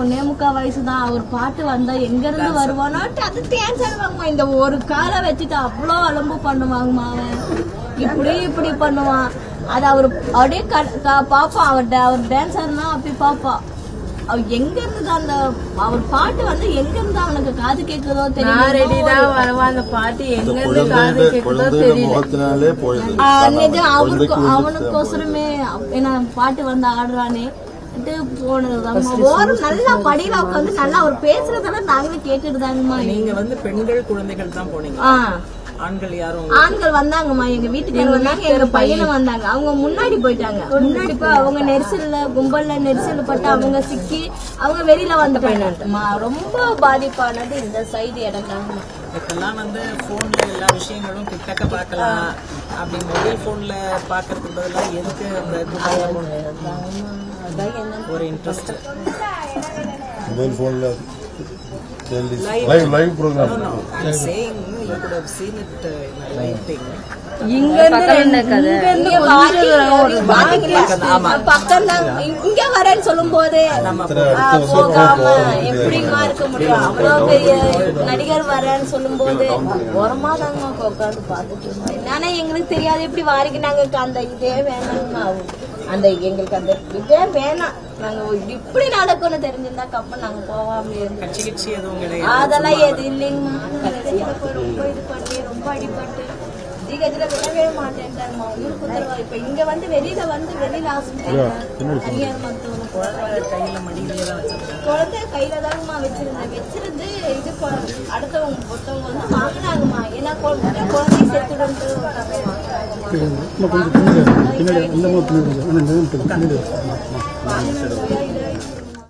1.25 வயசு தான். அவர் பாட்டு வந்தா எங்க இருந்து வருவானோ அது டான்ஸ் ஆடுவாங்கம்மா. இந்த ஒரு காலை வச்சுட்டு அவ்வளோ அலம்பு பண்ணுவாங்கம்மா. அவன் இப்படி பண்ணுவான். அது அவர் அப்படியே பாப்பா அவர் டான்ஸ் ஆடுனா அப்படி பாப்பா. அவ எங்க இருந்து அந்த அவர் பாட்டு வந்து எங்க இருந்து அவனுக்கு காது கேட்குதோ தெரியல. அந்த பாட்டு எங்க இருந்து காது கேட்குதோ தெரியல. அவனுக்கோசரமே ஏன்னா பாட்டு வந்து ஆடுறானே போனது. ஓரம் நல்லா படியில உட்காந்து நல்லா அவர் பேசுறதெல்லாம் நாங்களே கேட்டுட்டு தாங்கம்மா. நீங்க வந்து பெண்கள் குழந்தைகள் தான் போனீங்க. ஆண்கள் யாரும்? ஆண்கள் வந்தாங்கம்மா. எங்க வீட்டுக்கு வந்தாங்க, எங்க பையனும் வந்தாங்க. அவங்க முன்னாடி போயிட்டாங்க. முன்னாடி போய் அவங்க நெரிசல்ல கும்பல்ல நெரிசல் பட்டு அவங்க சிக்கி அவங்க வெளியில வந்துட்டாங்கம்மா. ரொம்ப பாதிப்பானது இந்த சைடு இடம் தாங்கம்மா. இப்பெல்லாம் வந்து போன்ல எல்லா விஷயங்களும் கிட்டக்க பார்க்கலாம். அப்படி மொபைல் போன்ல பாக்குறதுக்கு பதிலா எதுக்கு அந்த ஒரு இன்ட்ரெஸ்ட் மொபைல் போன்ல live program. saying you could have seen it in a live thing. இங்க வரேன்னு சொல்லும் போது போகாம எப்படிமா இருக்க முடியும்? அவ்வளவு பெரிய நடிகர் வரேன்னு சொல்லும் போது ஓரமா தாங்க உட்காந்து பாத்துட்டு இருந்தோம். ஆனா எங்களுக்கு தெரியாது எப்படி வாரிக்கு நாங்க அந்த இதே வேணாங்கம்மா. அந்த எங்களுக்கு அந்த இதே வேணாம். நாங்க இப்படி நடக்கும்னு தெரிஞ்சிருந்தா கப்ப நாங்க போவாம அதெல்லாம் எது இல்லைங்கம்மா. ரொம்ப இது பண்ணி ரொம்ப அடிபட்டு ஜிகத்துல விடவே மாட்டேன்ட்டாங்கம்மா. உங்களுக்கு உத்தரவா இப்ப இங்க வந்து வெளியில ஹாஸ்பிட்டல் தனியார் மருத்துவம் குழந்தை கையில தாங்கம்மா வச்சிருந்து இது அடுத்தவங்க ஒருத்தவங்க வந்து வாங்கினாங்கம்மா. ஏன்னா குழந்தை செத்துடுன்ட்டு